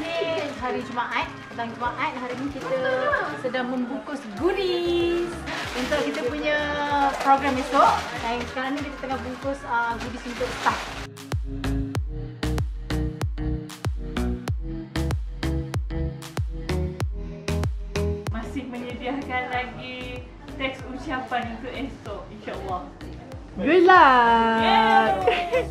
ni hari Jumaat, petang Jumaat. Hari ni kita sedang membungkus goodies untuk kita punya program esok. Dan sekarang ni kita tengah bungkus goodies untuk staff. Masih menyediakan lagi teks ucapan untuk esok, insya-Allah. Good luck! Yeah.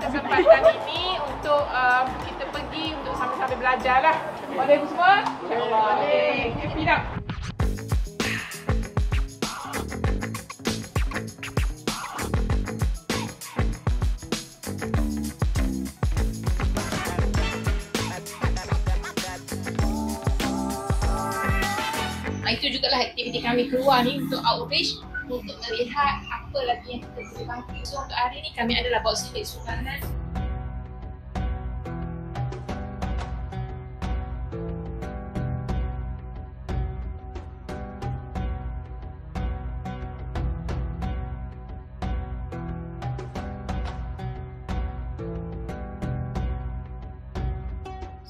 Kesempatan ini untuk kita pergi untuk sama-sama belajar lah. Boleh semua? InsyaAllah. Boleh. Happy tak? Itu jugalah aktiviti kami keluar ni untuk outreach, untuk melihat apa lagi yang kita boleh bantu. So untuk hari ni kami adalah bawa sedikit sumbangan.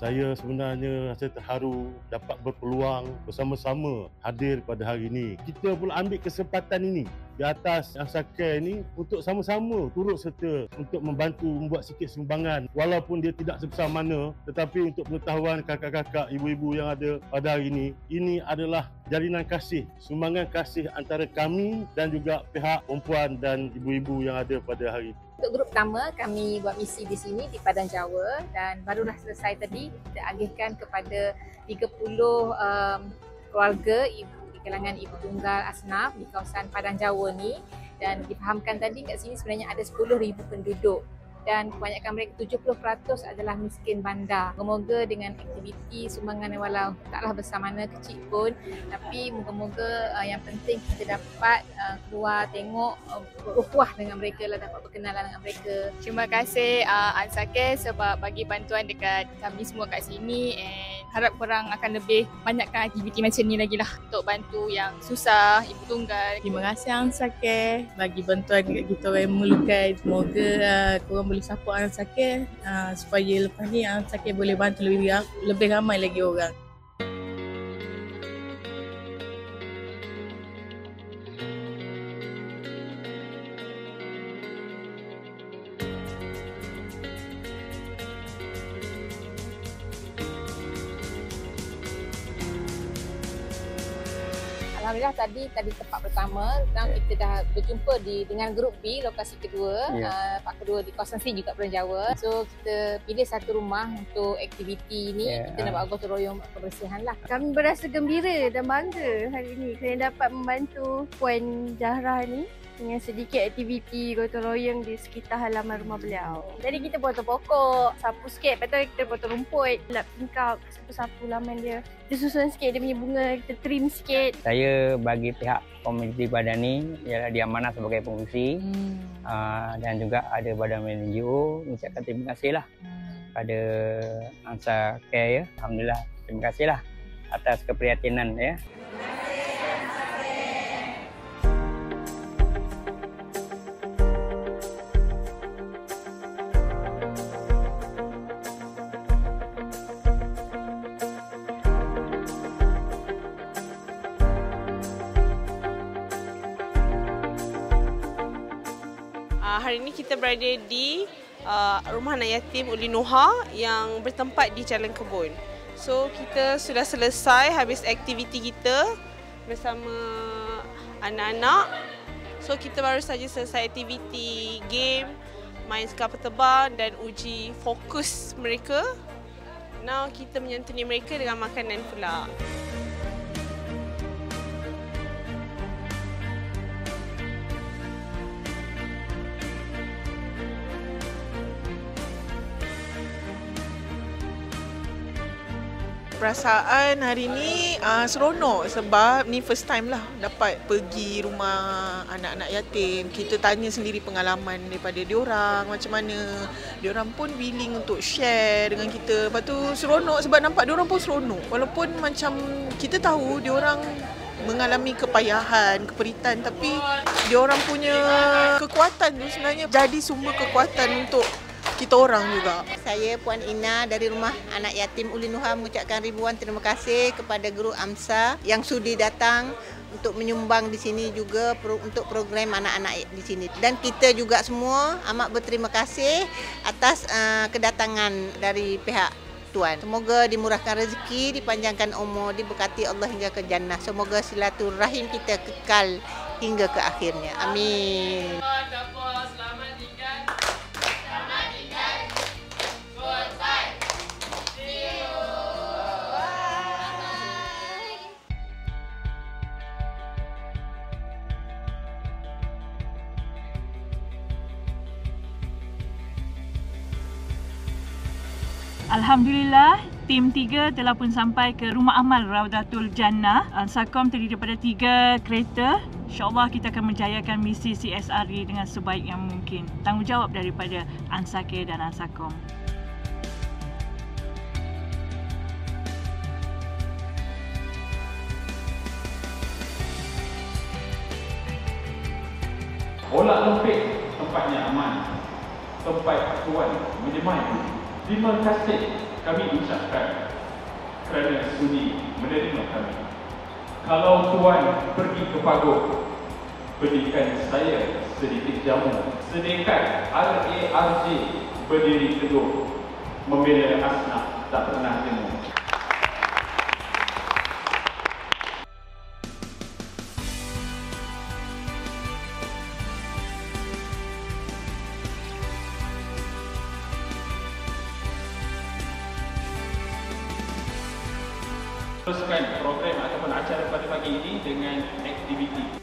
Saya sebenarnya rasa terharu dapat berpeluang bersama-sama hadir pada hari ini. Kita pula ambil kesempatan ini di atas Ansar Care ini untuk sama-sama turut serta untuk membantu membuat sikit sumbangan. Walaupun dia tidak sebesar mana, tetapi untuk pengetahuan kakak-kakak, ibu-ibu yang ada pada hari ini adalah jalinan kasih, sumbangan kasih antara kami dan juga pihak perempuan dan ibu-ibu yang ada pada hari ini. Untuk grup pertama, kami buat misi di sini di Padang Jawa dan barulah selesai tadi. Kita agihkan kepada 30 keluarga ibu di kalangan ibu tunggal asnaf di kawasan Padang Jawa ni, dan difahamkan tadi kat sini sebenarnya ada 10,000 penduduk dan kebanyakan mereka 70% adalah miskin bandar. Moga-moga dengan aktiviti sumbangan yang walau taklah besar mana kecil pun, tapi moga-moga yang penting kita dapat keluar tengok, berukhuwah dengan mereka lah, dapat berkenalan dengan mereka. Terima kasih Ansar Care sebab bagi bantuan dekat kami semua kat sini, and harap korang akan lebih banyakkan aktiviti macam ni lagi lah untuk bantu yang susah, ibu tunggal. Terima kasih Ansar Care bagi bantuan dekat kita orang yang memerlukan. Semoga korang boleh support Ansar Care supaya lepas ni Ansar Care boleh bantu lebih ramai lagi orang. Alhamdulillah tadi tempat pertama, sekarang kita dah berjumpa dengan grup B, lokasi kedua, tempat kedua di kawasan C juga Padang Jawa. So kita pilih satu rumah untuk aktiviti ni, kita nak buat gotong royong kebersihan lah. Kami berasa gembira dan bangga hari ini kerana dapat membantu Puan Zahra ni dengan sedikit aktiviti gotong royong di sekitar halaman rumah beliau. Jadi kita potong pokok, sapu sikit, lepas tu kita potong rumput, lap tingkap, sapu-sapu laman dia. Kita susun sikit dia punya bunga, kita trim sikit. Saya bagi pihak komuniti badan ni ialah diamanah sebagai pengurusi dan juga ada badan NGO. Ucapkan terima kasih lah pada Ansar Care ya. Alhamdulillah, terima kasih lah atas keprihatinan ya. Hari ini kita berada di Rumah Anak Yatim Uli Noha yang bertempat di Jalan Kebun. So kita sudah selesai habis aktiviti kita bersama anak-anak. So kita baru saja selesai aktiviti game, main kapal terbang dan uji fokus mereka. Now kita menyantuni mereka dengan makanan pula. Perasaan hari ni seronok sebab ni first time lah dapat pergi rumah anak-anak yatim. Kita tanya sendiri pengalaman daripada diorang, macam mana diorang pun willing untuk share dengan kita. Lepas tu seronok sebab nampak diorang pun seronok. Walaupun macam kita tahu diorang mengalami kepayahan, keperitan, tapi diorang punya kekuatan tu sebenarnya jadi sumber kekuatan untuk kita orang juga. Saya Puan Ina dari Rumah Anak Yatim Uli Nuha mengucapkan ribuan terima kasih kepada guru AMSA yang sudi datang untuk menyumbang di sini juga untuk program anak-anak di sini. Dan kita juga semua amat berterima kasih atas kedatangan dari pihak Tuan. Semoga dimurahkan rezeki, dipanjangkan umur, diberkati Allah hingga ke jannah. Semoga silaturahim kita kekal hingga ke akhirnya. Amin. Alhamdulillah, tim 3 telah pun sampai ke Rumah Amal Raudatul Jannah. Ansakom terdiri daripada 3 kereta. InsyaAllah kita akan menjayakan misi CSRE dengan sebaik yang mungkin. Tanggungjawab daripada Ansake dan Ansakom. Olah lempik tempatnya aman, tempat tuan menyemai. Terima kasih kami ucapkan kerana sudi menerima kami. Kalau tuan pergi ke Pagoh, berikan saya sedikit jamu. Sedekat RARJ berdiri teguh, membela asnaf tak pernah jemu. Teruskan program ataupun acara pada pagi ini dengan aktiviti.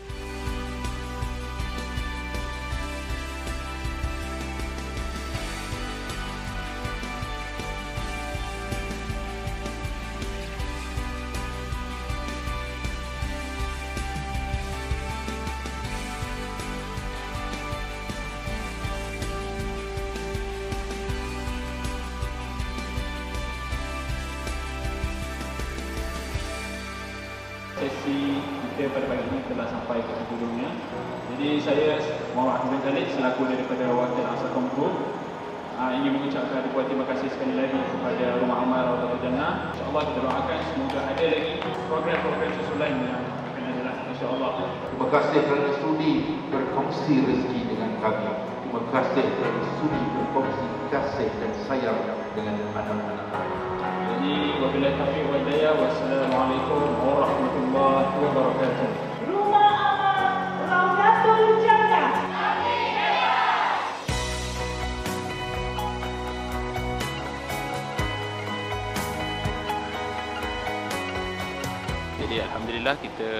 Sesi kita pada pagi ini telah sampai ke hujungnya. Jadi saya Muhammad Ahmad Khalid selaku daripada wakil Ansakom Group ingin mengucapkan ribuan terima kasih sekali lagi kepada Rumah Amal Raudatul Jannah. InsyaAllah kita doakan semoga ada lagi program-program susulan yang akan ada insyaAllah. Terima kasih kerana sudi berkongsi rezeki dengan kami. Terima kasih kerana sudi berkongsi kasih dan sayang dengan anak-anak kami. Jadi wabillahi taufiq wal hidayah. Wassalamualaikum warahmatullahi wabarakatuh. Rumah Amal Raudatul Jannah. Jadi alhamdulillah kita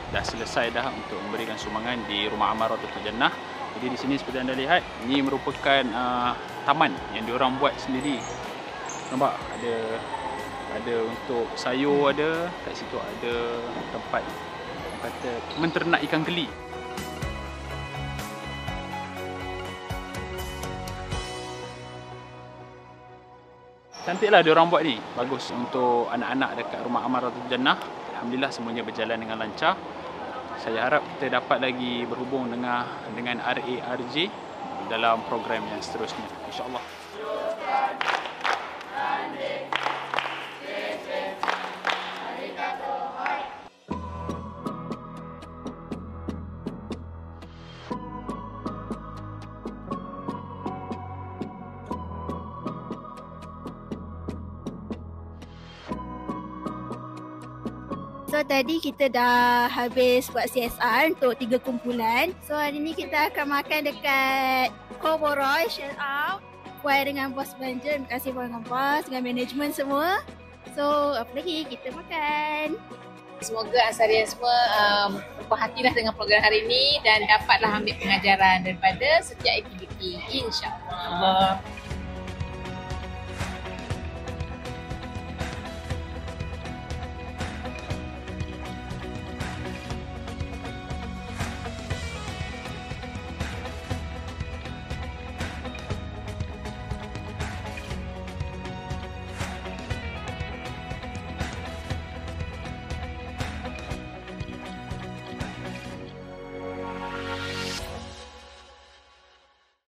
dah selesai dah untuk memberikan sumbangan di Rumah Amal Raudatul Jannah. Jadi di sini seperti anda lihat, ini merupakan taman yang diorang buat sendiri. Nampak ada untuk sayur, ada kat situ ada tempat kata menternak ikan keli. Cantiklah diorang buat ni. Bagus untuk anak-anak dekat Rumah Amal Raudatul Jannah. Alhamdulillah semuanya berjalan dengan lancar. Saya harap kita dapat lagi berhubung dengan RARJ dalam program yang seterusnya, insya-Allah. So tadi kita dah habis buat CSR untuk 3 kumpulan. So hari ni kita akan makan dekat Koboroy, shout out. Puan dengan bos belanja, terima kasih puan dengan bos, dengan management semua. So apa lagi, kita makan. Semoga Ansarian semua berhatilah dengan program hari ini dan dapatlah ambil pengajaran daripada setiap aktiviti, insya-Allah.